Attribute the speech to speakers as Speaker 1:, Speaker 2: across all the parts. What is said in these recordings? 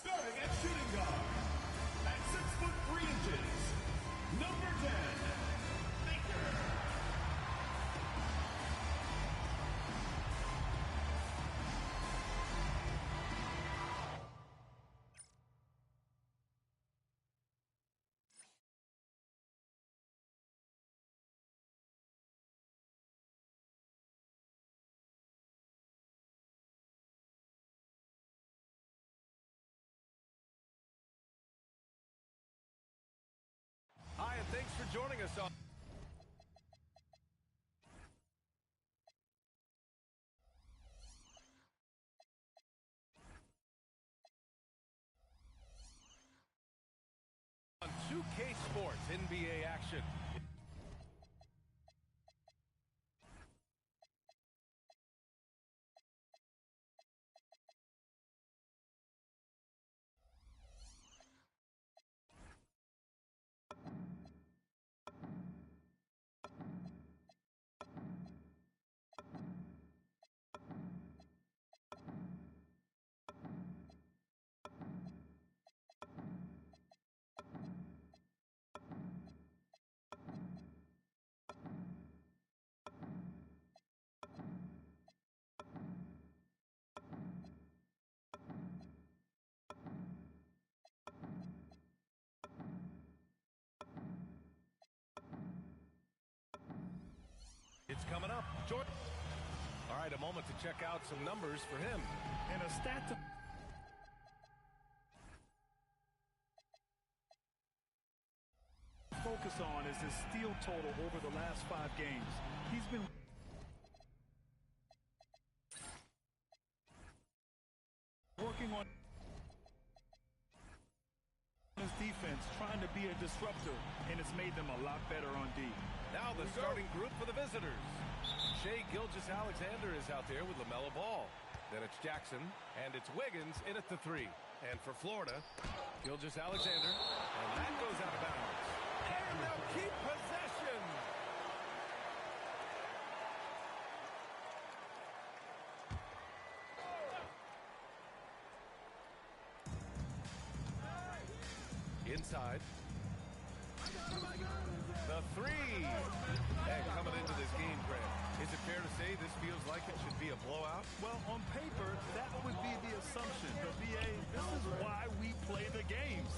Speaker 1: Starting at shooting guard, at 6'3", number 10, Baker.
Speaker 2: Hi, and thanks for joining us on on 2K Sports NBA action. It's coming up. Jordan. All right, a moment to check out some numbers for him.
Speaker 3: And a stat to focus on is his steal total over the last 5 games. He's been working on his defense, trying to be a disruptor, and it's made them a lot better on D.
Speaker 2: Now the starting group for the visitors. Shai Gilgeous-Alexander is out there with LaMelo Ball. Then it's Jackson, and it's Wiggins in at the 3. And for Florida, Gilgeous-Alexander, and that goes out of bounds. And they'll keep possession. Inside. The 3. And coming into this game, Grant, is it fair to say this feels like it should be a blowout?
Speaker 3: Well, on paper, that would be the assumption. But, BA, this is why we play the games.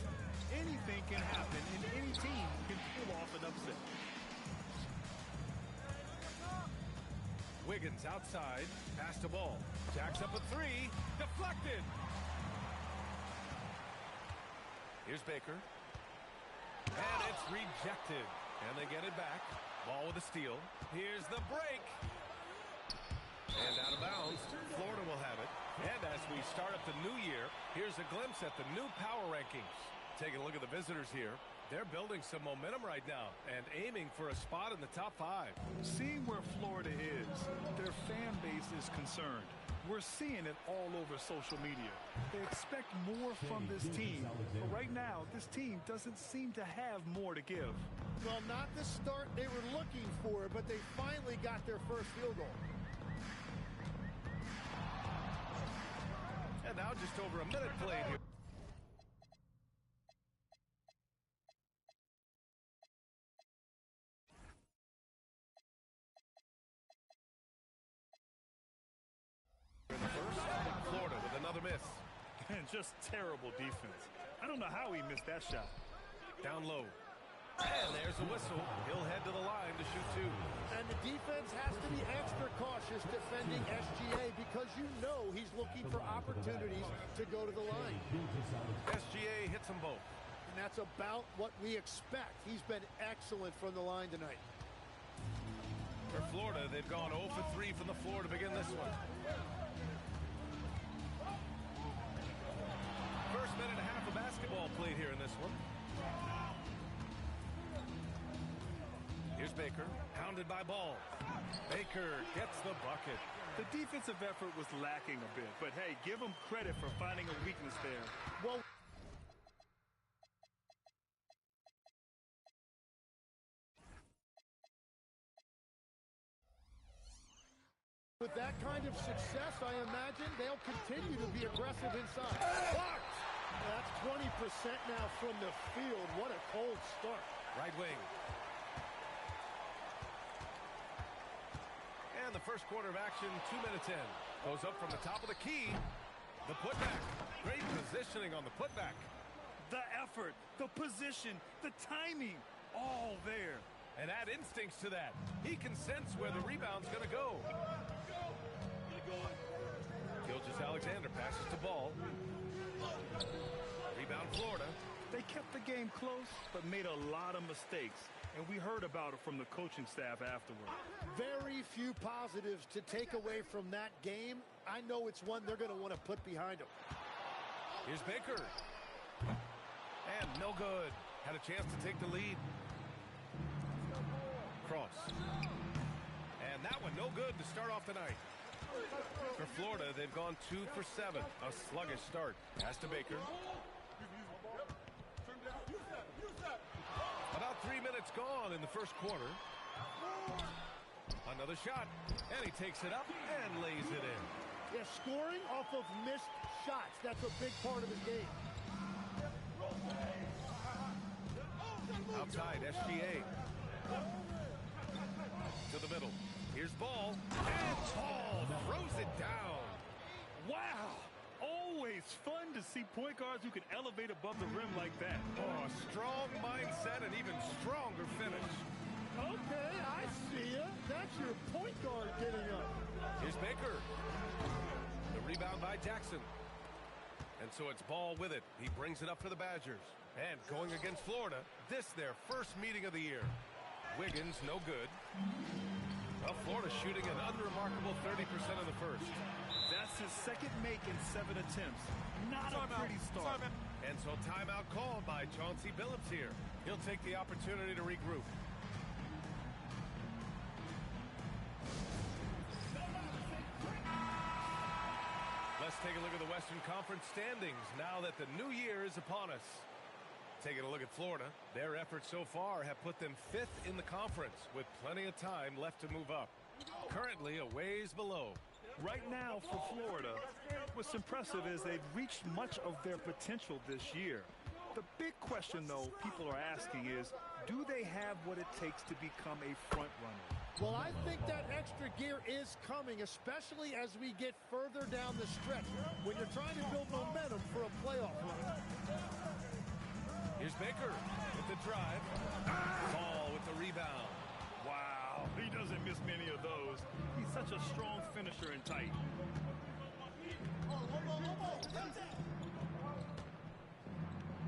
Speaker 3: Anything can happen, and any team can pull off an upset.
Speaker 2: Wiggins outside, pass the ball. Jacks up a 3, deflected. Here's Baker. And it's rejected. And they get it back. Ball with a steal. Here's the break. And out of bounds, Florida will have it. And as we start up the new year, here's a glimpse at the new power rankings. Taking a look at the visitors here. They're building some momentum right now and aiming for a spot in the top 5.
Speaker 3: Seeing where Florida is, their fan base is concerned. We're seeing it all over social media. They expect more from this team, but right now, this team doesn't seem to have more to give.
Speaker 4: Well, not the start they were looking for, but they finally got their first field goal.
Speaker 2: And now just over a minute played here. In the first, Florida with another miss.
Speaker 3: And just terrible defense. I don't know how he missed that shot.
Speaker 2: Down low. And there's a whistle. He'll head to the line to shoot 2.
Speaker 4: And the defense has to be extra cautious defending SGA because you know he's looking for opportunities to go to the line.
Speaker 2: SGA hits them both.
Speaker 4: And that's about what we expect. He's been excellent from the line tonight.
Speaker 2: For Florida, they've gone 0 for 3 from the floor to begin this one. First minute and a half of basketball played here in this one. Here's Baker, hounded by Ball. Baker gets the bucket.
Speaker 3: The defensive effort was lacking a bit, but hey, give them credit for finding a weakness there.
Speaker 4: Well, with that kind of success, I imagine they'll continue to be aggressive inside. Blocked! That's 20% now from the field. What a cold start.
Speaker 2: Right wing. And the first quarter of action, 2 minutes in. Goes up from the top of the key. The putback. Great positioning on the putback.
Speaker 3: The effort, the position, the timing, all there.
Speaker 2: And add instincts to that. He can sense where the rebound's going to go. Gilgeous-Alexander passes to Ball. Rebound Florida.
Speaker 3: They kept the game close, but made a lot of mistakes. And we heard about it from the coaching staff afterward.
Speaker 4: Very few positives to take away from that game. I know it's one they're going to want to put behind them.
Speaker 2: Here's Baker. And no good. Had a chance to take the lead. Cross. And that one no good to start off the night. For Florida, they've gone 2 for 7. A sluggish start. Pass to Baker. About 3 minutes gone in the first quarter. Another shot. And he takes it up and lays it in.
Speaker 4: Yeah, scoring off of missed shots. That's a big part of his game.
Speaker 2: Outside, SGA. To the middle. Here's Ball. And Ball throws it down.
Speaker 3: Wow! Always fun to see point guards who can elevate above the rim like that.
Speaker 2: Oh, strong mindset and even stronger finish.
Speaker 4: Okay, I see ya. That's your point guard getting up.
Speaker 2: Here's Baker. The rebound by Jackson. And so it's Ball with it. He brings it up for the Badgers. And going against Florida, this their first meeting of the year. Wiggins, no good. Well, Florida shooting an unremarkable 30% in the first.
Speaker 3: That's his second make in 7 attempts. Not a pretty start.
Speaker 2: And so timeout called by Chauncey Billups here. He'll take the opportunity to regroup. Let's take a look at the Western Conference standings now that the new year is upon us. Taking a look at Florida, their efforts so far have put them 5th in the conference with plenty of time left to move up. Currently a ways below.
Speaker 3: Right now for Florida, what's impressive is they've reached much of their potential this year. The big question, though, people are asking is, do they have what it takes to become a front runner?
Speaker 4: Well, I think that extra gear is coming, especially as we get further down the stretch when you're trying to build momentum for a playoff run.
Speaker 2: Here's Baker with the drive. Ball with the rebound.
Speaker 3: Wow, he doesn't miss many of those. He's such a strong finisher and tight.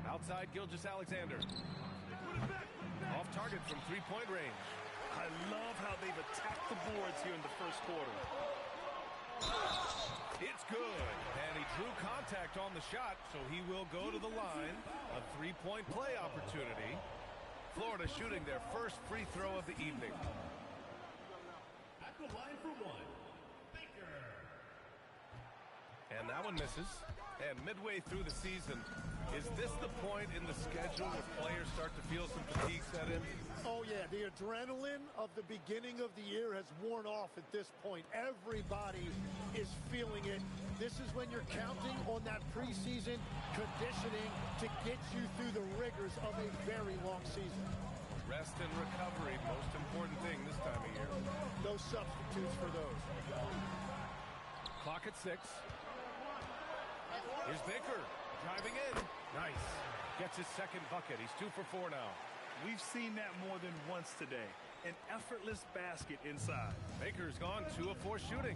Speaker 2: Outside Gilgeous-Alexander. Off target from three-point range.
Speaker 3: I love how they've attacked the boards here in the first quarter.
Speaker 2: It's good. And he drew contact on the shot, so he will go to the line. A three-point play opportunity. Florida shooting their first free throw of the evening.
Speaker 1: At the line for one, Baker.
Speaker 2: And that one misses. And midway through the season, is this the point in the schedule where players start to feel some fatigue set in?
Speaker 4: Oh, yeah, the adrenaline of the beginning of the year has worn off at this point. Everybody is feeling it. This is when you're counting on that preseason conditioning to get you through the rigors of a very long season.
Speaker 2: Rest and recovery, most important thing this time of year.
Speaker 4: No substitutes for those.
Speaker 2: Clock at 6. Here's Baker driving in. Nice. Gets his second bucket. He's 2 for 4 now.
Speaker 3: We've seen that more than once today. An effortless basket inside.
Speaker 2: Baker's gone 2 of 4 shooting.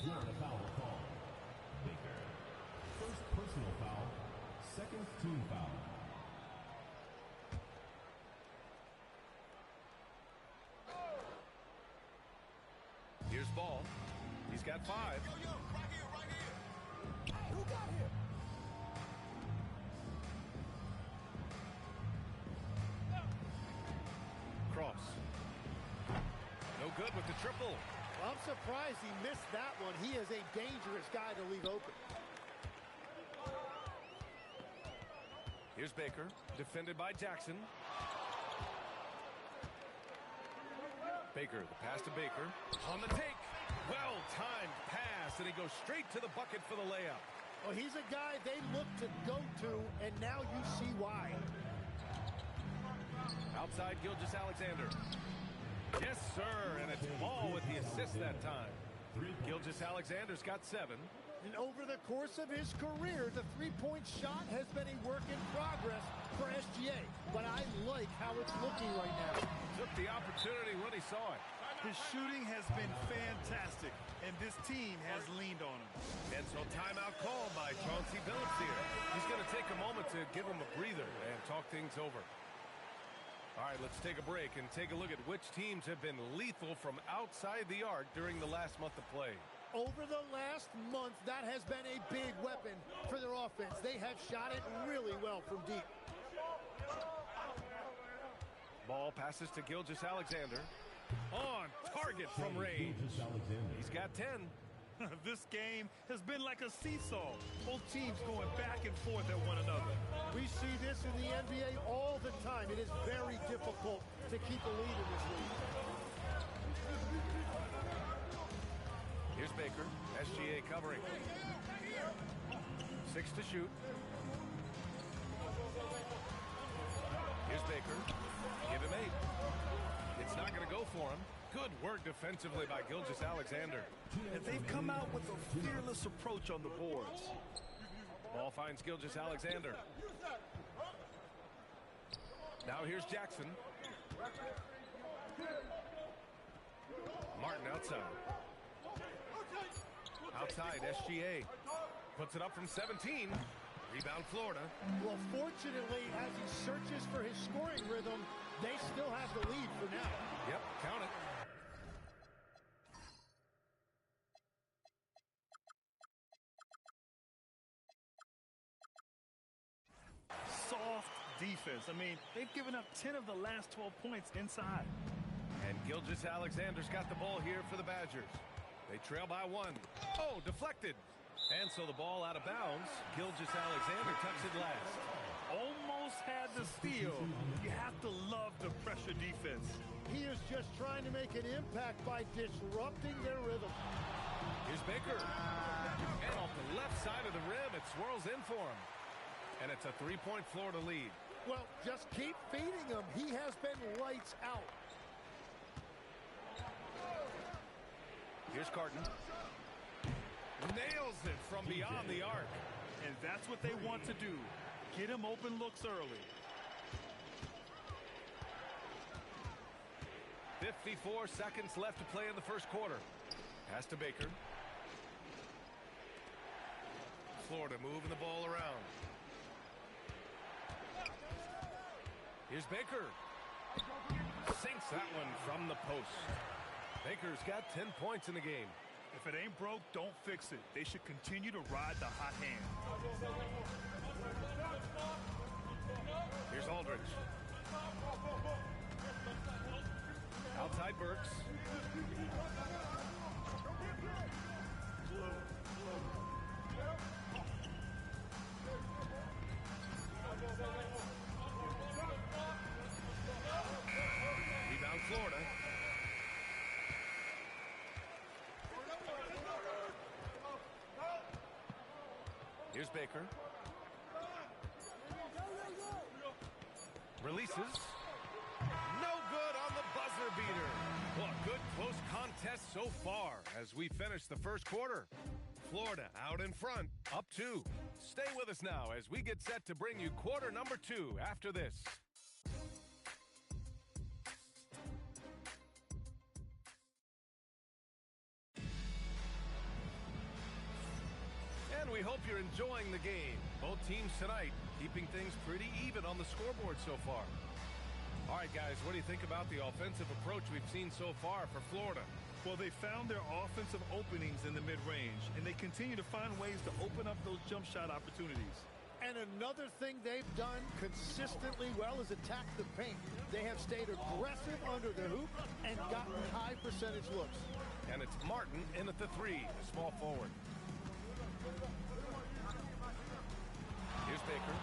Speaker 1: Florida foul call. Baker. First personal foul. Second team foul.
Speaker 2: Here's Ball. He's got 5.
Speaker 1: Right here. Who got him?
Speaker 2: Cross. No good with the triple.
Speaker 4: I'm surprised he missed that one. He is a dangerous guy to leave open.
Speaker 2: Here's Baker, defended by Jackson. Baker, the pass to Baker. On the take. Well-timed pass, and he goes straight to the bucket for the layup.
Speaker 4: Well, he's a guy they look to go to, and now you see why.
Speaker 2: Outside Gilgeous-Alexander. Yes, sir, and it's Ball with the assist that time. Gilgeous-Alexander's got 7.
Speaker 4: And over the course of his career, the three-point shot has been a work in progress for SGA. But I like how it's looking right now.
Speaker 2: Took the opportunity when he saw it.
Speaker 3: His shooting has been fantastic, and this team has leaned on him.
Speaker 2: And so timeout called by Chauncey Billups here. He's going to take a moment to give him a breather and talk things over. All right, let's take a break and take a look at which teams have been lethal from outside the arc during the last month of play.
Speaker 4: Over the last month, that has been a big weapon for their offense. They have shot it really well from deep.
Speaker 2: Ball passes to Gilgeous-Alexander. On target from range. He's got 10.
Speaker 3: This game has been like a seesaw. Both teams going back and forth at one another.
Speaker 4: We see this in the NBA all the time. It is very difficult to keep a lead in this league.
Speaker 2: Here's Baker. SGA covering. 6 to shoot. Here's Baker. Give him 8. It's not going to go for him. Good work defensively by Gilgeous-Alexander.
Speaker 3: And they've come out with a fearless approach on the boards.
Speaker 2: Ball finds Gilgeous-Alexander. Now here's Jackson. Martin outside. Outside, SGA. Puts it up from 17. Rebound, Florida.
Speaker 4: Well, fortunately, as he searches for his scoring rhythm, they still have the lead for now.
Speaker 2: Yep, count it.
Speaker 3: Soft defense. I mean, they've given up 10 of the last 12 points inside.
Speaker 2: And Gilgeous-Alexander's got the ball here for the Badgers. They trail by 1. Oh, deflected. And so the ball out of bounds. Gilgeous-Alexander tucks it last.
Speaker 3: Almost had the steal. You have to love the pressure defense.
Speaker 4: He is just trying to make an impact by disrupting their rhythm.
Speaker 2: Here's Baker. And off the left side of the rim, it swirls in for him. And it's a 3-point Florida lead.
Speaker 4: Well, just keep feeding him. He has been lights out.
Speaker 2: Here's Carton. Nails it from beyond the arc.
Speaker 3: And that's what they want to do. Get him open looks early.
Speaker 2: 54 seconds left to play in the first quarter. Pass to Baker. Florida moving the ball around. Here's Baker. Sinks that one from the post. Baker's got 10 points in the game.
Speaker 3: If it ain't broke, don't fix it. They should continue to ride the hot hand.
Speaker 2: Here's Aldridge. Outside Burks. Rebound Florida. Here's Baker. Releases. No good on the buzzer beater. Well, a good close contest so far as we finish the first quarter. Florida out in front, up 2. Stay with us now as we get set to bring you quarter number 2 after this. And we hope you're enjoying the game. Both teams tonight keeping things pretty even on the scoreboard so far. All right, guys, what do you think about the offensive approach we've seen so far for Florida?
Speaker 3: Well, they found their offensive openings in the mid-range, and they continue to find ways to open up those jump shot opportunities.
Speaker 4: And another thing they've done consistently well is attack the paint. They have stayed aggressive under the hoop and gotten high percentage looks.
Speaker 2: And it's Martin in at the 3, a small forward. Here's Baker.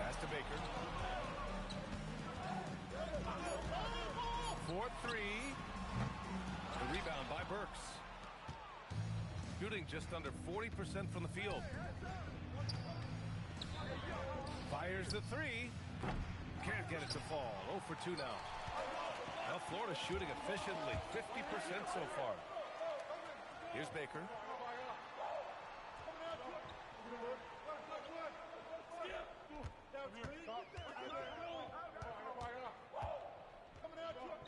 Speaker 2: Pass to Baker. 4-3. The rebound by Burks. shooting just under 40% from the field. Fires the three. Can't get it to fall. 0 for 2 now. Well, Florida's shooting efficiently, 50% so far. Here's Baker.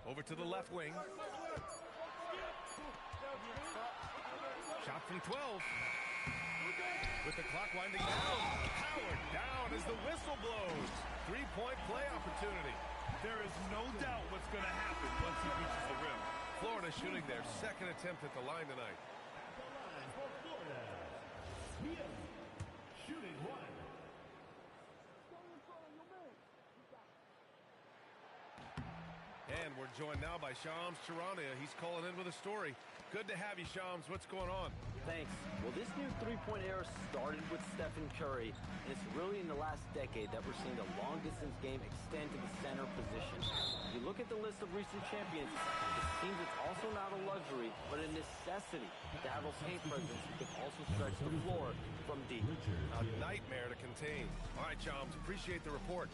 Speaker 2: Over to the left wing. Shot from 12. With the clock winding down. Howard down as the whistle blows. Three-point play opportunity.
Speaker 3: There is no doubt what's going to happen once he reaches the rim.
Speaker 2: Florida shooting their second attempt at the line tonight.
Speaker 1: Shooting one.
Speaker 2: And we're joined now by Shams Charania. He's calling in with a story. Good to have you, Shams. What's going on?
Speaker 5: Thanks. Well, this new three-point era started with Stephen Curry, and it's really in the last decade that we're seeing the long-distance game extend to the center position. If you look at the list of recent champions, it seems it's also not a luxury, but a necessity to have a paint presence who can also stretch the floor from deep.
Speaker 2: A nightmare to contain. All right, Shams, appreciate the report.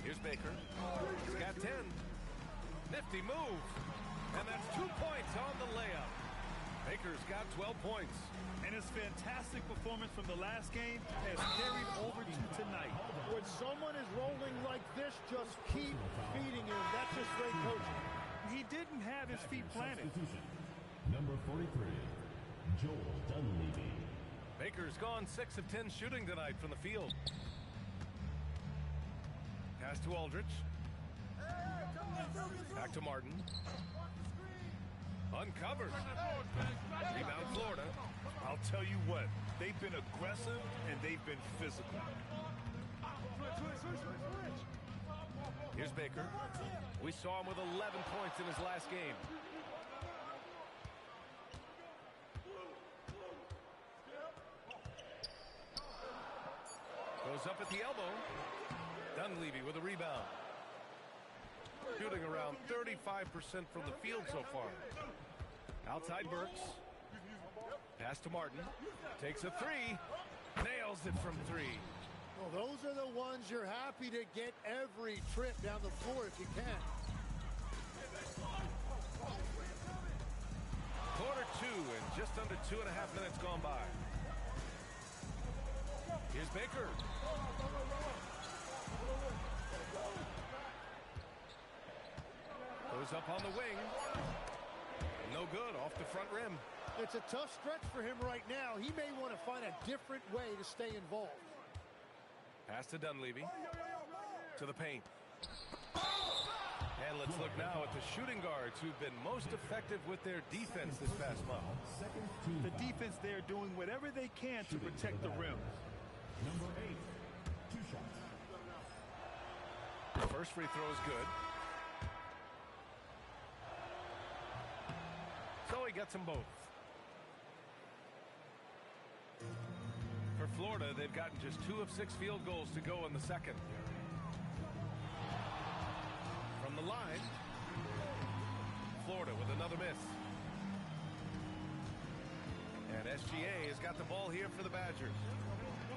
Speaker 2: Here's Baker. He's got 10. Nifty move. And that's 2 points on the layup. Baker's got 12 points.
Speaker 3: And his fantastic performance from the last game has carried over to tonight.
Speaker 4: When someone is rolling like this, just keep feeding him. That's just great coaching.
Speaker 3: He didn't have his feet planted.
Speaker 1: Number 43, Joel Dunleavy.
Speaker 2: Baker's gone 6 of 10 shooting tonight from the field. Pass to Aldridge. Back to Martin. Uncovered. Rebound Florida.
Speaker 3: I'll tell you what, they've been aggressive and they've been physical.
Speaker 2: Here's Baker. We saw him with 11 points in his last game. Goes up at the elbow. Dunleavy with a rebound. Shooting around 35% from the field so far. Outside Burks. Pass to Martin. Takes a three. Nails it from 3.
Speaker 4: Well, those are the ones you're happy to get every trip down the floor if you can.
Speaker 2: Quarter 2 and just under 2.5 minutes gone by. Here's Baker. Goes up on the wing. No good, off the front rim.
Speaker 4: It's a tough stretch for him right now. He may want to find a different way to stay involved.
Speaker 2: Pass to Dunleavy. To the paint. And let's look now at the shooting guards who've been most effective with their defense this past month.
Speaker 3: The defense there doing whatever they can to protect the rim.
Speaker 1: Number 8, 2 shots.
Speaker 2: First free throw is good. So he gets them both. For Florida, they've gotten just 2 of 6 field goals to go in the second. From the line, Florida with another miss. And SGA has got the ball here for the Badgers.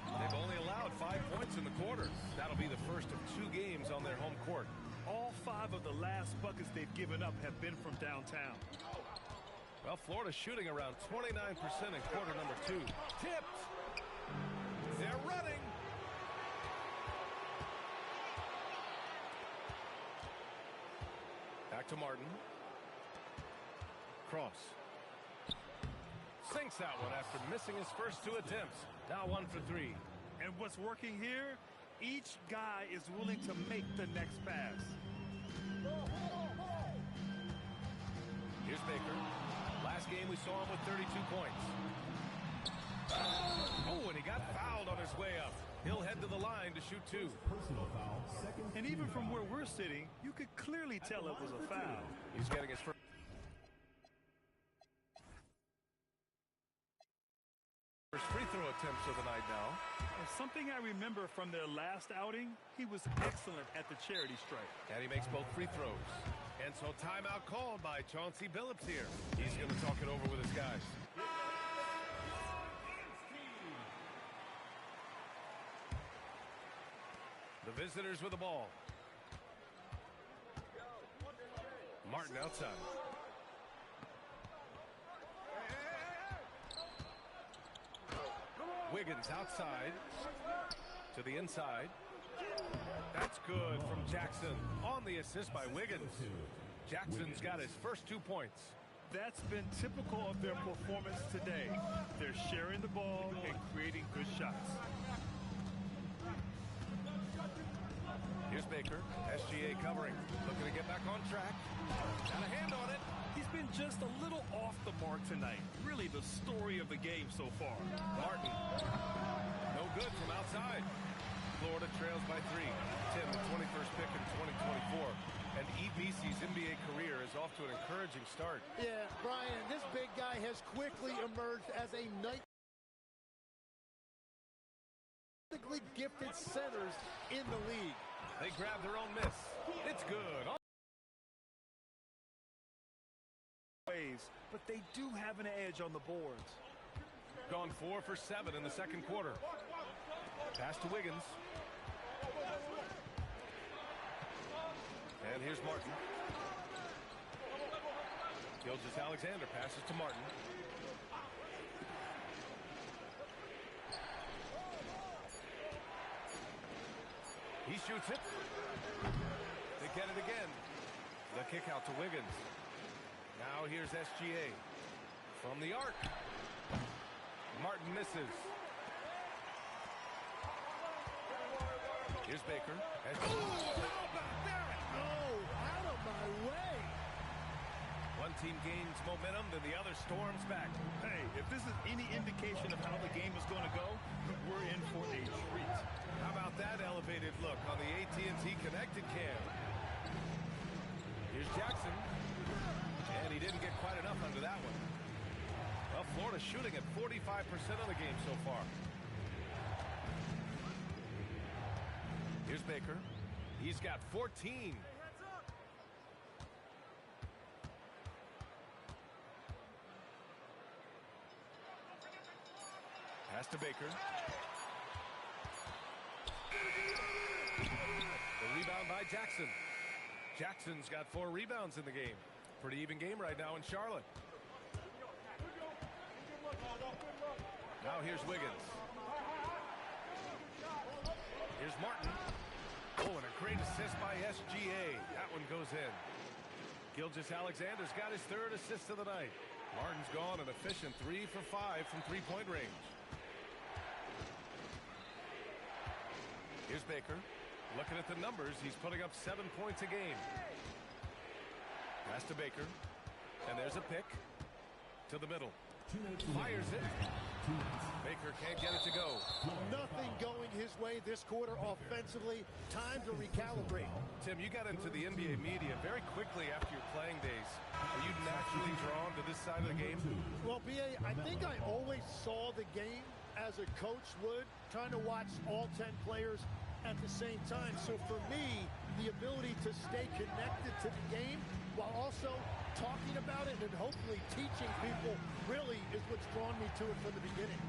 Speaker 2: They've only allowed 5 points in the quarter. That'll be the first of 2 games on their home court.
Speaker 3: All 5 of the last buckets they've given up have been from downtown.
Speaker 2: Well, Florida's shooting around 29% in quarter number 2. Tipped. They're running. Back to Martin. Cross. Sinks that one after missing his first 2 attempts. Now 1 for 3.
Speaker 3: And what's working here, each guy is willing to make the next pass.
Speaker 2: Here's Baker. Last game we saw him with 32 points. Oh, and he got fouled on his way up. He'll head to the line to shoot 2.
Speaker 1: Personal foul, second.
Speaker 3: And even from where we're sitting, you could clearly tell it was a foul.
Speaker 2: He's getting his first free throw attempts of the night now.
Speaker 3: And something I remember from their last outing, he was excellent at the charity stripe.
Speaker 2: And he makes both free throws. And so timeout called by Chauncey Billups here. He's going to talk it over with his guys. The visitors with the ball. Martin outside. Wiggins outside to the inside. That's good from Jackson on the assist by Wiggins. Jackson's got his first 2 points.
Speaker 3: That's been typical of their performance today. They're sharing the ball and creating good shots.
Speaker 2: Here's Baker. SGA covering. Looking to get back on track. Got a hand on it.
Speaker 3: He's been just a little off the mark tonight. Really the story of the game so far.
Speaker 2: Martin. No good from outside. Florida trails by 3. Tim, the 21st pick in 2024. And Ebc's NBA career is off to an encouraging start.
Speaker 4: Yeah, Brian, this big guy has quickly emerged as a gifted centers in the league.
Speaker 2: They grab their own miss. It's good.
Speaker 3: But they do have an edge on the boards.
Speaker 2: Gone 4 for 7 in the second quarter. Pass to Wiggins. And here's Martin. Gilgeous-Alexander passes to Martin. He shoots it. They get it again. The kick out to Wiggins. Now here's SGA. From the arc. Martin misses. Here's Baker. How about that?
Speaker 4: Oh, out of my way.
Speaker 2: One team gains momentum, then the other storms back.
Speaker 3: Hey, if this is any indication of how the game is going to go, we're in for a treat.
Speaker 2: How about that elevated look on the AT&T Connected Cam? Here's Jackson. And he didn't get quite enough under that one. Well, Florida's shooting at 45% of the game so far. Here's Baker. He's got 14. Pass to Baker. The rebound by Jackson. Jackson's got 4 rebounds in the game. Pretty even game right now in Charlotte. Now here's Wiggins. Here's Martin. Oh, and a great assist by SGA. That one goes in. Gilgeous-Alexander's got his 3rd assist of the night. Martin's gone an efficient 3 for 5 from 3-point range. Here's Baker. Looking at the numbers, he's putting up 7 points a game. Pass to Baker. And there's a pick. To the middle. Fires it. Baker can't get it to go.
Speaker 4: Nothing going his way this quarter offensively. Time to recalibrate.
Speaker 2: Tim, you got into the NBA media very quickly after your playing days. Are you naturally drawn to this side of the game?
Speaker 4: Well, B.A., I think I always saw the game as a coach would, trying to watch all 10 players at the same time. So for me, the ability to stay connected to the game while also talking about it and hopefully teaching people really is what's drawn me to it from the beginning.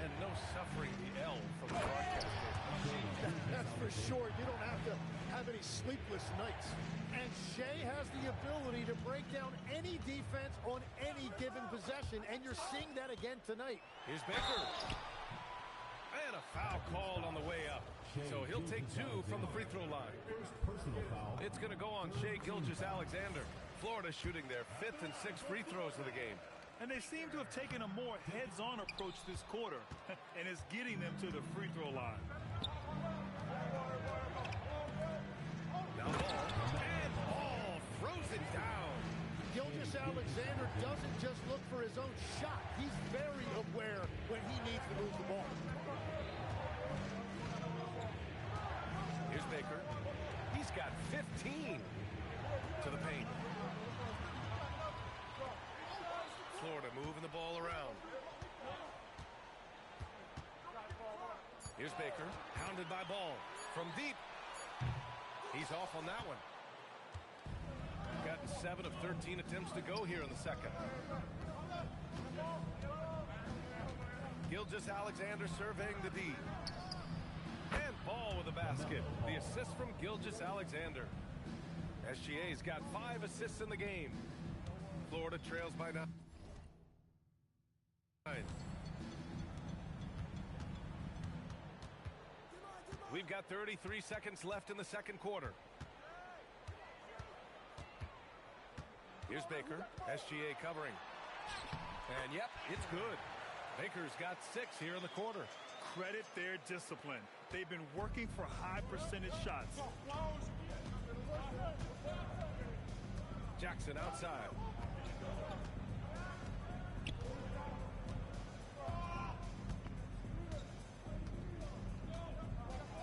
Speaker 2: And no suffering the L from the broadcaster.
Speaker 4: That's for sure. You don't have to have any sleepless nights. And Shea has the ability to break down any defense on any given possession, and you're seeing that again tonight.
Speaker 2: Here's Baker. And a foul called on the way up. So he'll take 2 from the free throw line. It's going to go on Shea Gilgeous-Alexander. Florida shooting their 5th and 6th free throws of the game.
Speaker 3: And they seem to have taken a more heads-on approach this quarter, and it's getting them to the free throw line.
Speaker 2: Now ball, and ball throws it down.
Speaker 4: Gilgeous-Alexander doesn't just look for his own shot. He's very aware when he needs to move the ball.
Speaker 2: Here's Baker. He's got 15 to the paint. Florida moving the ball around. Here's Baker, pounded by Ball from deep. He's off on that one. gotten 7 of 13 attempts to go here in the second. Gilgeous-Alexander surveying the D. And Ball with a basket. The assist from Gilgeous-Alexander. SGA's got 5 assists in the game. Florida trails by 9. We've got 33 seconds left in the second quarter. Here's Baker. SGA covering. And yep, it's good. Baker's got 6 here in the quarter.
Speaker 3: Credit their discipline. They've been working for high percentage shots.
Speaker 2: Jackson outside.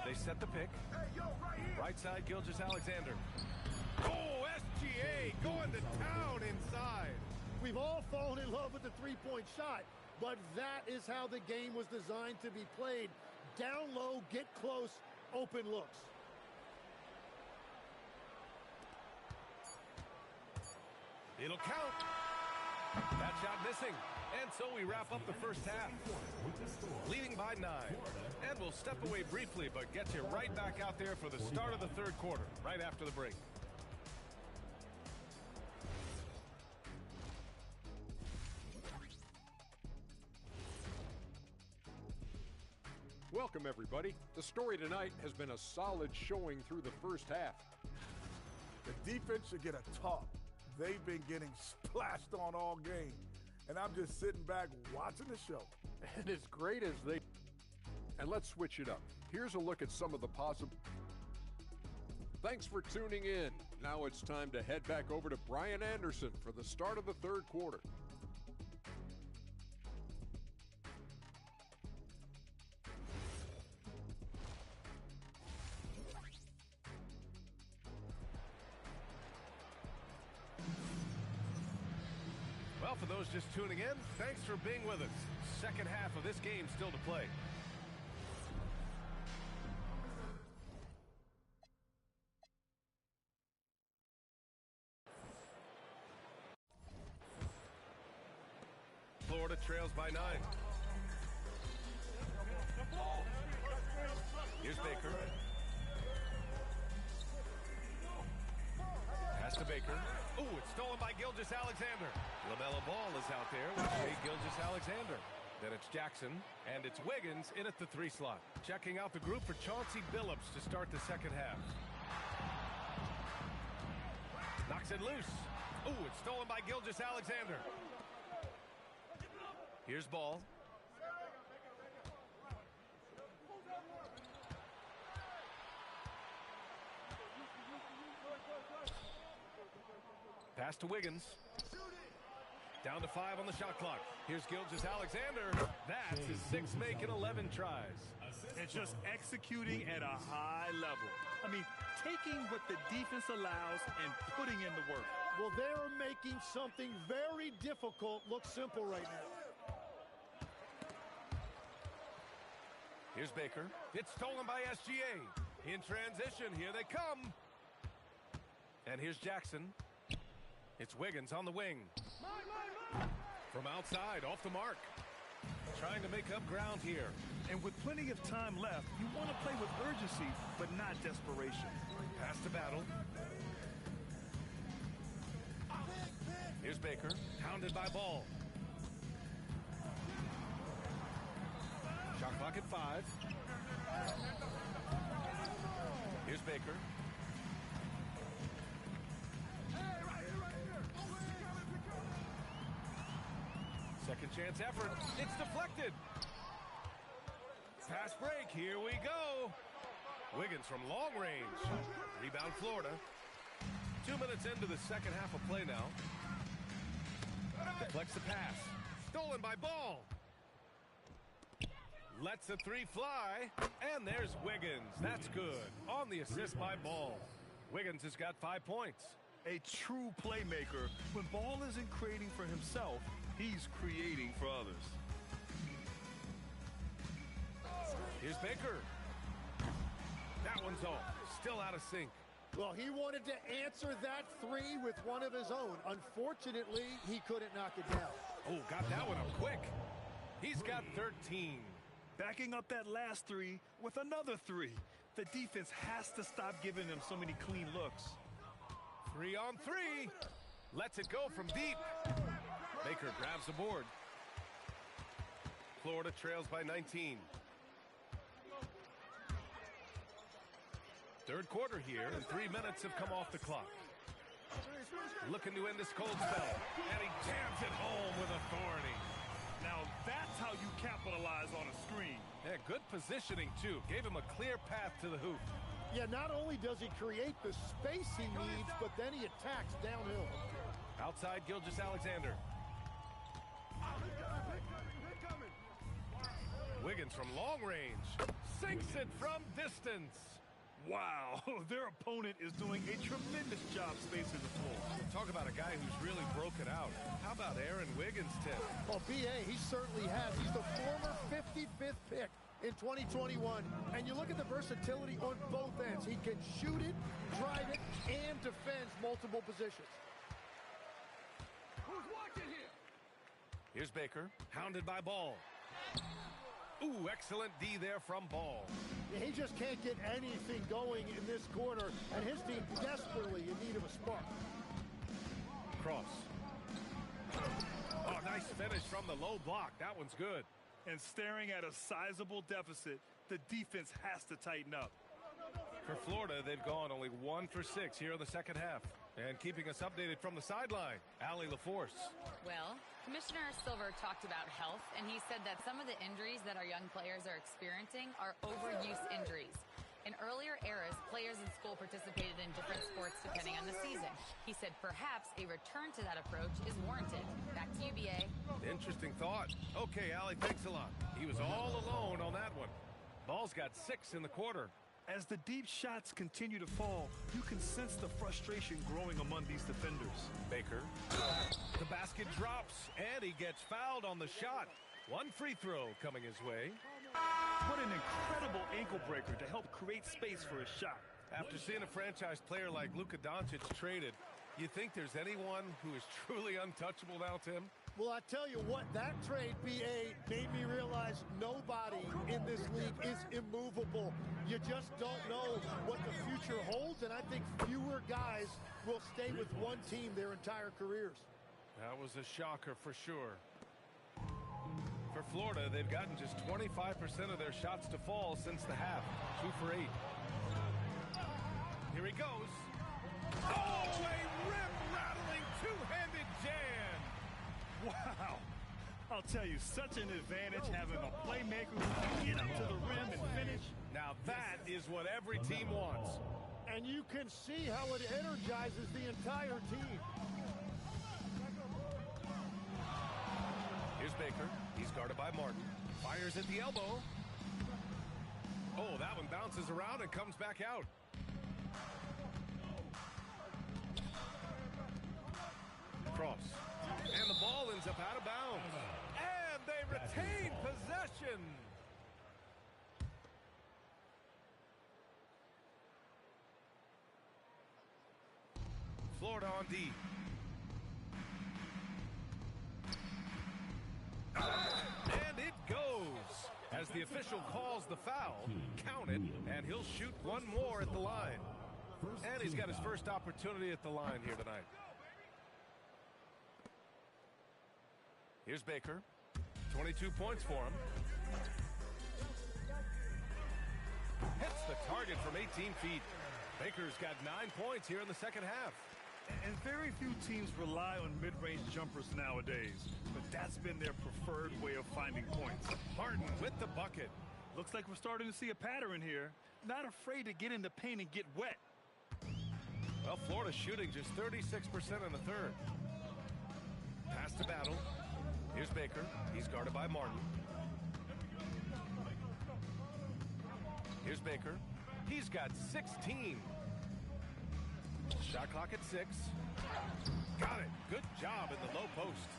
Speaker 2: They set the pick. Right side, Gilgeous-Alexander. Oh, SGA going to town inside.
Speaker 4: We've all fallen in love with the three-point shot, but that is how the game was designed to be played. Down low, get close, open looks.
Speaker 2: It'll count. That shot missing. And so we wrap up the first half. Leading by 9. And we'll step away briefly, but get you right back out there for the start of the third quarter, right after the break.
Speaker 6: Welcome, everybody. The story tonight has been a solid showing through the first half.
Speaker 7: The defense should get a talk. They've been getting splashed on all game, and I'm just sitting back watching the show.
Speaker 6: And as great as they... And let's switch it up. Here's a look at some of the possible... Thanks for tuning in. Now it's time to head back over to Brian Anderson for the start of the third quarter.
Speaker 2: Well, for those just tuning in, thanks for being with us. Second half of this game still to play. Florida trails by 9. Here's Baker. Pass to Baker. Ooh, it's stolen by Gilgeous-Alexander. LaMelo Ball is out there with Shai Gilgeous-Alexander. Then it's Jackson, and it's Wiggins in at the 3 slot. Checking out the group for Chauncey Billups to start the second half. Knocks it loose. Ooh, it's stolen by Gilgeous-Alexander. Here's Ball. Pass to Wiggins. Down to 5 on the shot clock. Here's Gilgeous-Alexander. That's his 6th make in 11 tries.
Speaker 3: And just executing at a high level. I mean, taking what the defense allows and putting in the work.
Speaker 4: Well, they're making something very difficult look simple right now.
Speaker 2: Here's Baker. It's stolen by SGA. In transition, here they come. And here's Jackson. It's Wiggins on the wing. From outside, off the mark. Trying to make up ground here.
Speaker 3: And with plenty of time left, you want to play with urgency, but not desperation.
Speaker 2: Pass to Battle. Here's Baker. Pounded by Ball. Shot clock at 5. Here's Baker. Second chance effort. It's deflected. Pass break. Here we go. Wiggins from long range. Rebound Florida. 2 minutes into the second half of play now. Deflects the pass. Stolen by Ball. Lets the 3 fly. And there's Wiggins. That's good. On the assist by Ball. Wiggins has got 5 points.
Speaker 3: A true playmaker. When Ball isn't creating for himself, he's creating for others.
Speaker 2: Here's Baker. That one's off. Still out of sync.
Speaker 4: Well, he wanted to answer that three with one of his own. Unfortunately, he couldn't knock it down.
Speaker 2: Oh, got that one up quick. He's got 13.
Speaker 3: Backing up that last three with another three. The defense has to stop giving them so many clean looks.
Speaker 2: 3 on 3. Lets it go from deep. Baker grabs the board. Florida trails by 19. Third quarter here, and 3 minutes have come off the clock. Looking to end this cold spell, and he jams it home with authority.
Speaker 3: Now that's how you capitalize on a screen.
Speaker 2: Yeah, good positioning, too. Gave him a clear path to the hoop.
Speaker 4: Yeah, not only does he create the space he needs, but then he attacks downhill.
Speaker 2: Outside Gilgeous-Alexander. Wiggins from long range. Sinks it from distance.
Speaker 3: Wow, their opponent is doing a tremendous job spacing the floor.
Speaker 2: Talk about a guy who's really broken out. How about Aaron Wiggins, Tim?
Speaker 4: Well, B.A., he certainly has. He's the former 55th pick in 2021. And you look at the versatility on both ends. He can shoot it, drive it, and defends multiple positions.
Speaker 1: Who's watching here?
Speaker 2: Here's Baker, hounded by Ball. Ooh, excellent D there from Ball.
Speaker 4: Yeah, he just can't get anything going in this quarter, and his team desperately in need of a spark.
Speaker 2: Cross. Oh, nice finish from the low block. That one's good.
Speaker 3: And staring at a sizable deficit, the defense has to tighten up.
Speaker 2: For Florida, they've gone only 1 for 6 here in the second half. And keeping us updated from the sideline, Allie LaForce.
Speaker 8: Well, Commissioner Silver talked about health, and he said that some of the injuries that our young players are experiencing are overuse injuries. In earlier eras, players in school participated in different sports depending on the season. He said perhaps a return to that approach is warranted. Back to you, B.A.
Speaker 2: Interesting thought. Okay, Allie, thanks a lot. He was all alone on that one. Ball's got 6 in the quarter.
Speaker 3: As the deep shots continue to fall, you can sense the frustration growing among these defenders.
Speaker 2: Baker. The basket drops, and he gets fouled on the shot. 1 free throw coming his way.
Speaker 3: What an incredible ankle breaker to help create space for a shot.
Speaker 2: After seeing a franchise player like Luka Doncic traded, you think there's anyone who is truly untouchable now, Tim?
Speaker 4: Well, I tell you what, that trade, B.A., made me realize nobody in this league is immovable. You just don't know what the future holds, and I think fewer guys will stay with one team their entire careers.
Speaker 2: That was a shocker for sure. For Florida, they've gotten just 25% of their shots to fall since the half. 2 for 8. Here he goes. Oh, a rim-rattling two-handed jam.
Speaker 3: Wow. I'll tell you, such an advantage having a playmaker who can get up to the rim and finish.
Speaker 2: Now that is what every team wants.
Speaker 4: And you can see how it energizes the entire team.
Speaker 2: Here's Baker. He's guarded by Martin. Fires at the elbow. Oh, that one bounces around and comes back out. Cross. And the ball ends up out of bounds. And they retain possession. Florida on D. And it goes. As the official calls the foul, count it, and he'll shoot one more at the line. And he's got his first opportunity at the line here tonight. Here's Baker. 22 points for him. Hits the target from 18 feet. Baker's got 9 points here in the second half.
Speaker 3: And very few teams rely on mid-range jumpers nowadays, but that's been their preferred way of finding points.
Speaker 2: Harden with the bucket.
Speaker 3: Looks like we're starting to see a pattern here. Not afraid to get in the paint and get wet.
Speaker 2: Well, Florida shooting just 36% in the third. Pass to Battle. Here's Baker. He's guarded by Martin. Here's Baker. He's got 16. Shot clock at 6. Got it. Good job in the low post.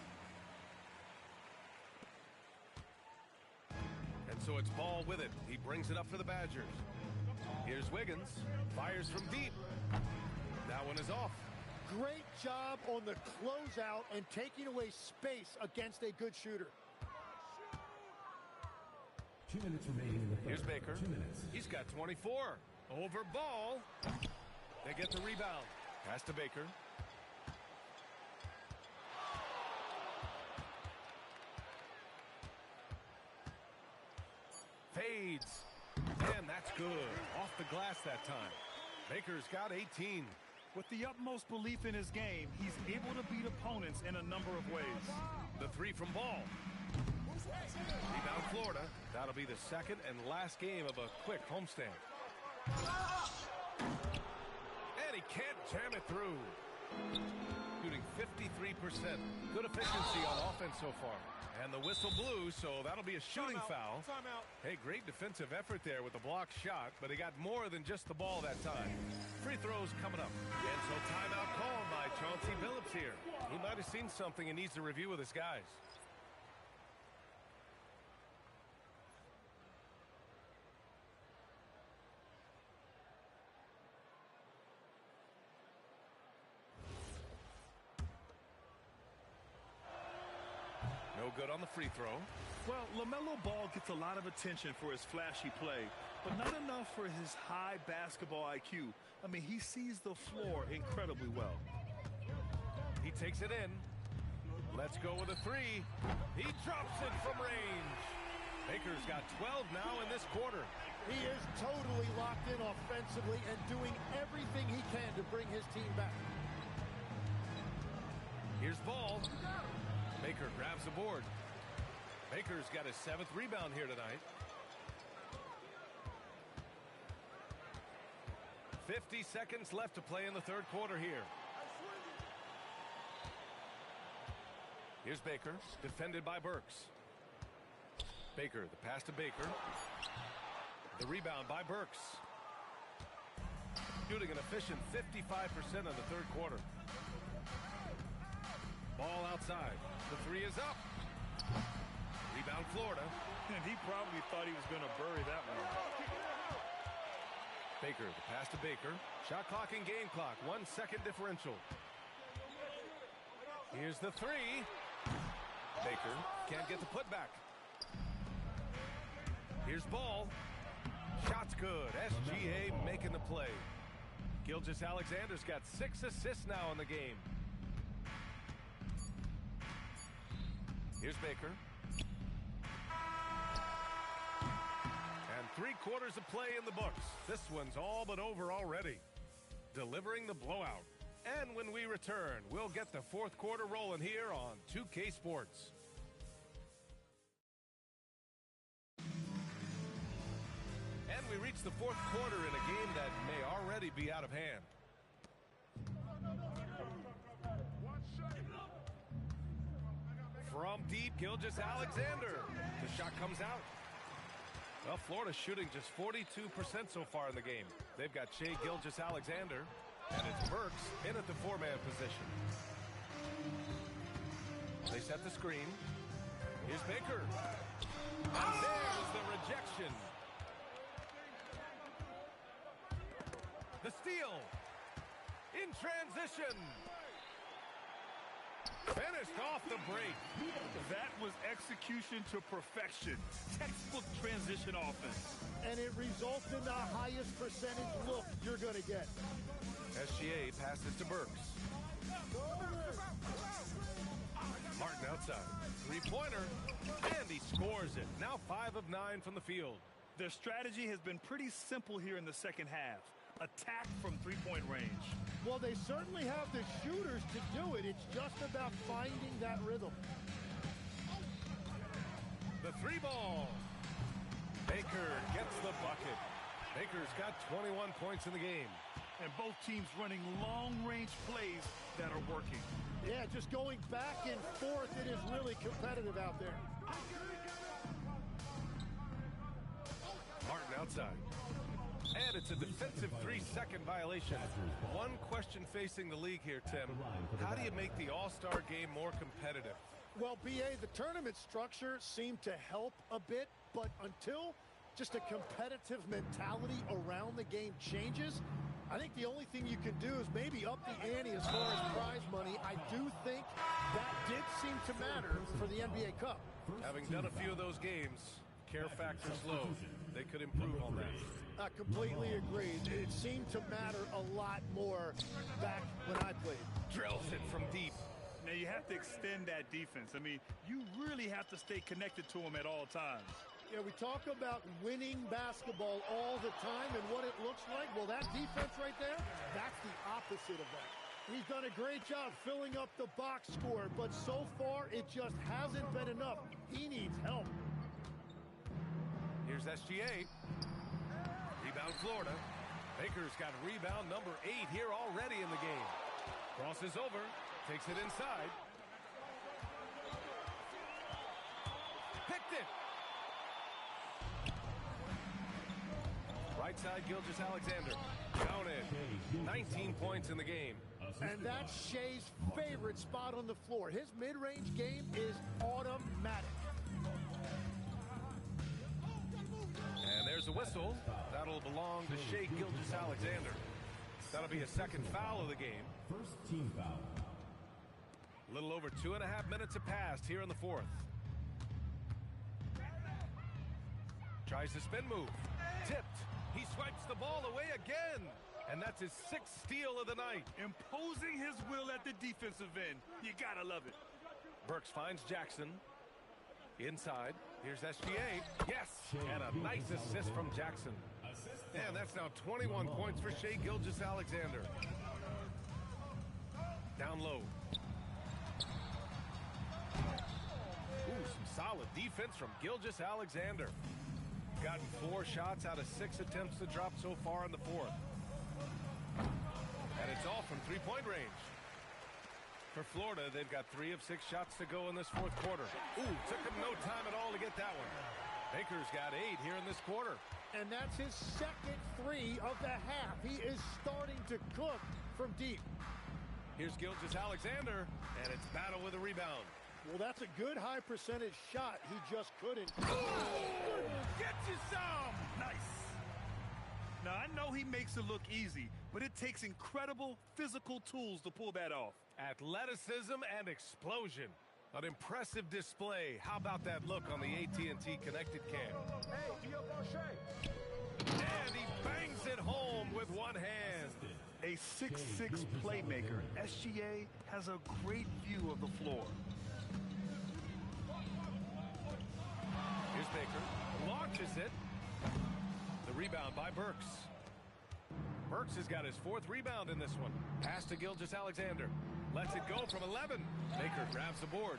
Speaker 2: And so it's Ball with it. He brings it up for the Badgers. Here's Wiggins. Fires from deep. That one is off.
Speaker 4: Great job on the closeout and taking away space against a good shooter.
Speaker 1: 2 minutes remaining in the third.
Speaker 2: Here's Baker.
Speaker 1: 2 minutes.
Speaker 2: He's got 24. Over ball. They get the rebound. Pass to Baker. Fades. And that's good. Off the glass that time. Baker's got 18.
Speaker 3: With the utmost belief in his game, he's able to beat opponents in a number of ways.
Speaker 2: The three from Ball. Rebound Florida. That'll be the second and last game of a quick homestand. And he can't jam it through. Shooting 53%. Good efficiency on offense so far. And the whistle blew, so that'll be a shooting foul.
Speaker 7: Timeout.
Speaker 2: Hey, great defensive effort there with the block shot, but he got more than just the ball that time. Free throws coming up. And so timeout called by Chauncey Billups here. He might have seen something and needs to review with his guys. No good on the free throw.
Speaker 3: Well, LaMelo Ball gets a lot of attention for his flashy play, but not enough for his high basketball IQ. I mean, he sees the floor incredibly well.
Speaker 2: He takes it in. Let's go with a three. He drops it from range. Baker's got 12 now in this quarter.
Speaker 4: He is totally locked in offensively and doing everything he can to bring his team back.
Speaker 2: Here's Ball. Baker grabs the board. Baker's got his 7th rebound here tonight. 50 seconds left to play in the third quarter here. Here's Baker, defended by Burks. Baker, the pass to Baker. The rebound by Burks. Shooting an efficient 55% in the third quarter. Ball outside. The three is up. Rebound Florida.
Speaker 3: And he probably thought he was going to bury that one.
Speaker 2: Baker, the pass to Baker. Shot clock and game clock. 1 second differential. Here's the three. Baker can't get the putback. Here's Ball. Shot's good. SGA making the play. Gilgeous-Alexander's got 6 assists now in the game. Here's Baker. And 3 quarters of play in the books. This one's all but over already. Delivering the blowout. And when we return, we'll get the fourth quarter rolling here on 2K Sports. And we reach the fourth quarter in a game that may already be out of hand. From deep, Gilgeous-Alexander. The shot comes out. Well, Florida's shooting just 42% so far in the game. They've got Shai Gilgeous-Alexander, and it's Burks in at the 4-man position. They set the screen. Here's Baker. And there's the rejection. The steal. In transition. Finished off the break.
Speaker 3: That was execution to perfection. Textbook transition offense.
Speaker 4: And it results in the highest percentage look you're going to get.
Speaker 2: SGA passes to Burks. Martin outside. Three-pointer. And he scores it. Now 5 of 9 from the field.
Speaker 3: Their strategy has been pretty simple here in the second half. Attack from three-point range.
Speaker 4: Well, they certainly have the shooters to do it. It's just about finding that rhythm.
Speaker 2: The 3-ball. Baker gets the bucket. Baker's got 21 points in the game.
Speaker 3: And both teams running long-range plays that are working.
Speaker 4: Yeah, just going back and forth, it is really competitive out there.
Speaker 2: Martin outside. And it's a defensive 3-second violation. One question facing the league here, Tim. How do you make the All-Star game more competitive?
Speaker 4: Well, BA, the tournament structure seemed to help a bit, but until just a competitive mentality around the game changes, I think the only thing you can do is maybe up the ante as far as prize money. I do think that did seem to matter for the NBA Cup.
Speaker 2: Having done a few of those games, care factor's low. They could improve on that.
Speaker 4: I completely agree. It seemed to matter a lot more back when I played.
Speaker 2: Drills it from deep.
Speaker 3: Now, you have to extend that defense. I mean, you really have to stay connected to them at all times.
Speaker 4: Yeah, we talk about winning basketball all the time and what it looks like. Well, that defense right there, that's the opposite of that. He's done a great job filling up the box score, but so far it just hasn't been enough. He needs help.
Speaker 2: Here's SGA. Rebound Florida. Baker's got rebound number 8 here already in the game. Crosses over, takes it inside. Picked it. Right side, Gilgeous-Alexander. Down in. 19 points in the game.
Speaker 4: And that's Shea's favorite spot on the floor. His mid-range game is automatic.
Speaker 2: And there's a whistle. That'll belong to Shai Gilgeous-Alexander. That'll be a second foul of the game.
Speaker 1: First team foul.
Speaker 2: A little over 2.5 minutes have passed here in the fourth. Tries the spin move. Tipped. He swipes the ball away again. And that's his 6th steal of the night.
Speaker 3: Imposing his will at the defensive end. You gotta love it.
Speaker 2: Burks finds Jackson. Inside. Here's SGA. Yes! And a nice assist from Jackson. And that's now 21 points for Shai Gilgeous-Alexander. Down low. Ooh, some solid defense from Gilgeous-Alexander. Gotten 4 shots out of 6 attempts to drop so far in the fourth. And it's all from three-point range. For Florida, they've got 3 of 6 shots to go in this fourth quarter. Ooh, took them no time at all to get that one. Baker's got 8 here in this quarter.
Speaker 4: And that's his second 3 of the half. He is starting to cook from deep.
Speaker 2: Here's Gilgeous-Alexander, and it's battle with a rebound.
Speaker 4: Well, that's a good high percentage shot. He just couldn't.
Speaker 3: Get you some! Nice. Now, I know he makes it look easy, but it takes incredible physical tools to pull that off.
Speaker 2: Athleticism and explosion. An impressive display. How about that look on the AT&T Connected Cam? And he bangs it home with one hand.
Speaker 3: A 6'6" playmaker, SGA has a great view of the floor.
Speaker 2: Here's Baker. Launches it. The rebound by Burks. Burks has got his 4th rebound in this one. Pass to Gilgeous-Alexander. Lets it go from 11. Baker grabs the board.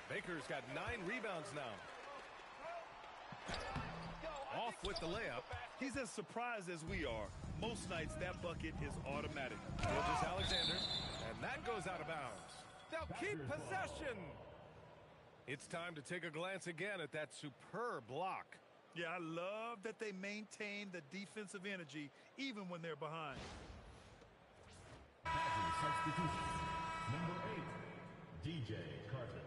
Speaker 2: Baker's got 9 rebounds now. Off with the layup.
Speaker 3: He's as surprised as we are. Most nights, that bucket is automatic.
Speaker 2: Gilgeous-Alexander. And that goes out of bounds. They'll keep possession. It's time to take a glance again at that superb block.
Speaker 3: Yeah, I love that they maintain the defensive energy even when they're behind.
Speaker 1: Passing substitution. Number 8, DJ Carter.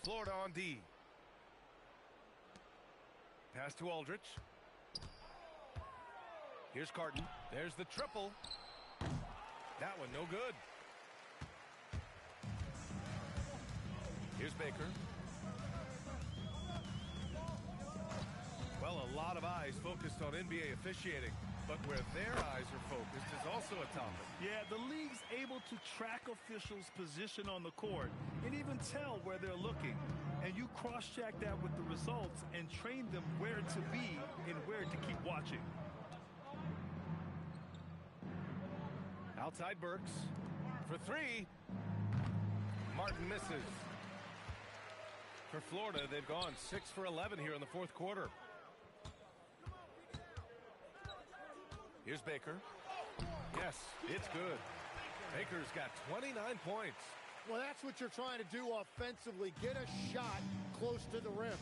Speaker 2: Florida on D. Pass to Aldridge. Here's Carton. There's the triple. That one no good. Here's Baker. Well, a lot of eyes focused on NBA officiating, but where their eyes are focused is also a topic.
Speaker 3: Yeah, the league's able to track officials' position on the court and even tell where they're looking. And you cross-check that with the results and train them where to be and where to keep watching.
Speaker 2: Outside Burks for 3. Martin misses. For Florida, they've gone 6 for 11 here in the fourth quarter. Here's Baker. Yes, it's good. Baker's got 29 points.
Speaker 4: Well, that's what you're trying to do offensively. Get a shot close to the rim.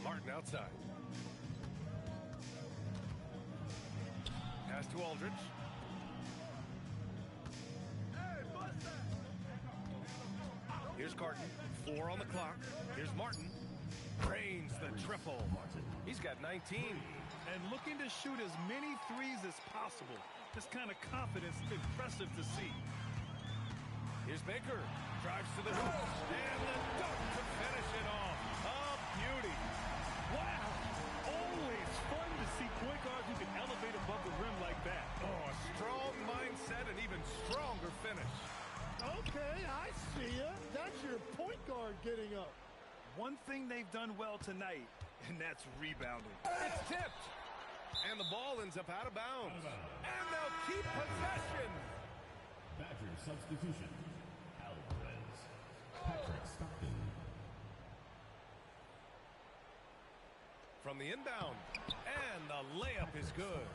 Speaker 2: Martin outside. Pass to Aldridge. Carton. 4 on the clock. Here's Martin. Drains the triple. He's got 19.
Speaker 3: And looking to shoot as many threes as possible. This kind of confidence is impressive to see.
Speaker 2: Here's Baker. Drives to the hoop. And the dunk to finish it off. A beauty.
Speaker 3: Wow. Always fun to see point guards who can elevate above the rim like that.
Speaker 2: Oh, a strong mindset and even stronger finish.
Speaker 4: Okay, I see ya. That's your point guard getting up.
Speaker 3: One thing they've done well tonight, and that's rebounding.
Speaker 2: It's tipped. And the ball ends up out of bounds. And they'll keep possession.
Speaker 1: Badger substitution. Alvarez. Patrick Stockton.
Speaker 2: From the inbound. And the layup is good.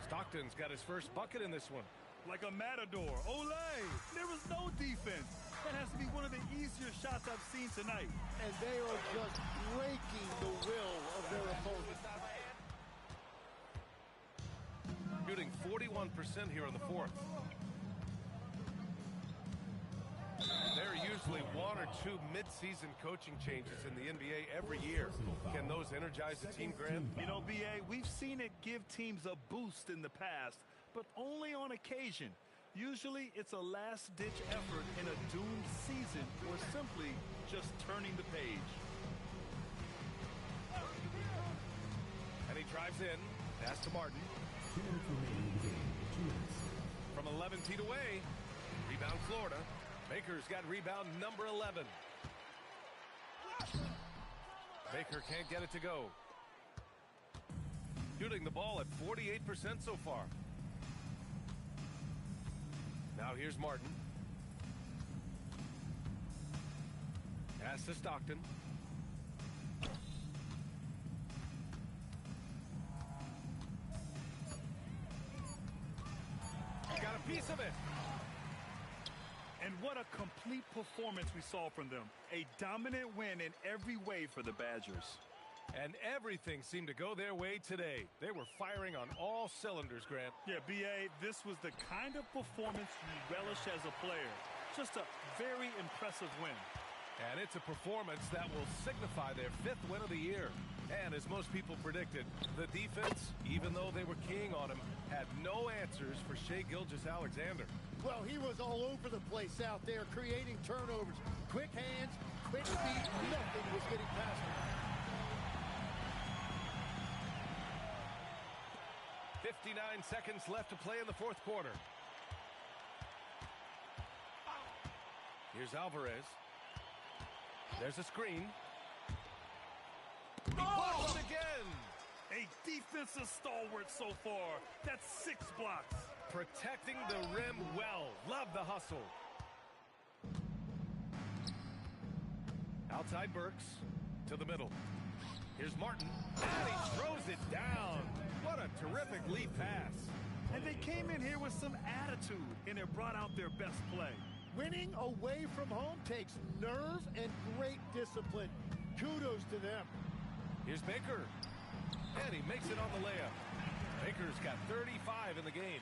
Speaker 2: Stockton's got his first bucket in this one.
Speaker 3: Like a matador. Olay! There was no defense. That has to be one of the easier shots I've seen tonight.
Speaker 4: And they are just breaking the will of their opponent.
Speaker 2: Shooting 41% here in the fourth. There are usually 1 or 2 mid-season coaching changes in the NBA every year. Can those energize the team, Grant?
Speaker 3: You know, B.A., we've seen it give teams a boost in the past, but only on occasion. Usually it's a last-ditch effort in a doomed season or simply just turning the page.
Speaker 2: And he drives in. Pass to Martin.
Speaker 1: 2 minutes remaining in the game. 2 minutes.
Speaker 2: From 11 feet away. Rebound Florida. Baker's got rebound number 11. Baker can't get it to go. Shooting the ball at 48% so far. Now here's Martin. Pass to Stockton. Got a piece of it.
Speaker 3: And what a complete performance we saw from them. A dominant win in every way for the Badgers.
Speaker 2: And everything seemed to go their way today. They were firing on all cylinders, Grant.
Speaker 3: Yeah, B.A., this was the kind of performance you relish as a player. Just a very impressive win.
Speaker 2: And it's a performance that will signify their 5th win of the year. And as most people predicted, the defense, even though they were keying on him, had no answers for Shai Gilgeous-Alexander.
Speaker 4: Well, he was all over the place out there, creating turnovers. Quick hands, quick feet, nothing was getting past him.
Speaker 2: 59 seconds left to play in the fourth quarter. Here's Alvarez. There's a screen. He blocks it again.
Speaker 3: A defensive stalwart so far. That's 6 blocks.
Speaker 2: Protecting the rim well. Love the hustle. Outside Burks to the middle. Here's Martin. And he throws it down. What a terrific lead pass.
Speaker 3: And they came in here with some attitude, and it brought out their best play.
Speaker 4: Winning away from home takes nerve and great discipline. Kudos to them.
Speaker 2: Here's Baker. And he makes it on the layup. Baker's got 35 in the game.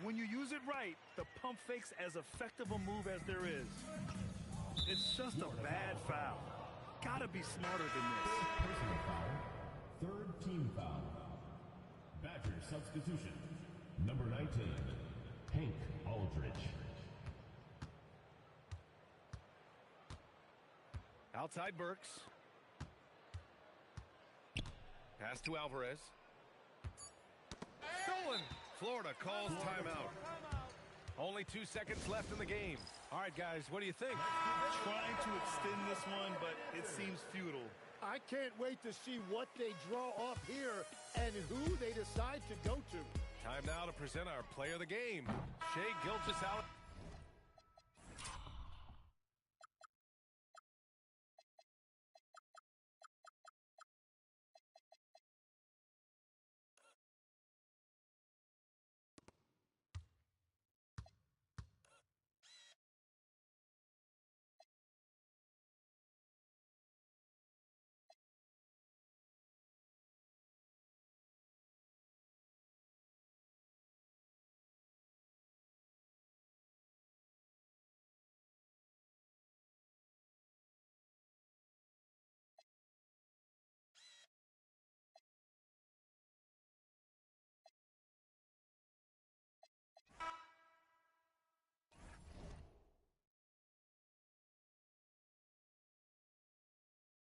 Speaker 3: When you use it right, the pump fake's as effective a move as there is. It's just a bad foul. Gotta be smarter than this.
Speaker 1: Personal foul. 3rd team foul. Badger substitution. Number 19. Hank Aldridge.
Speaker 2: Outside Burks. Pass to Alvarez. Stolen. Florida calls timeout. Only 2 seconds left in the game. All right, guys, what do you think?
Speaker 3: Trying to extend this one, but it seems futile.
Speaker 4: I can't wait to see what they draw up here and who they decide to go to.
Speaker 2: Time now to present our player of the game, Shai Gilgeous-Alexander.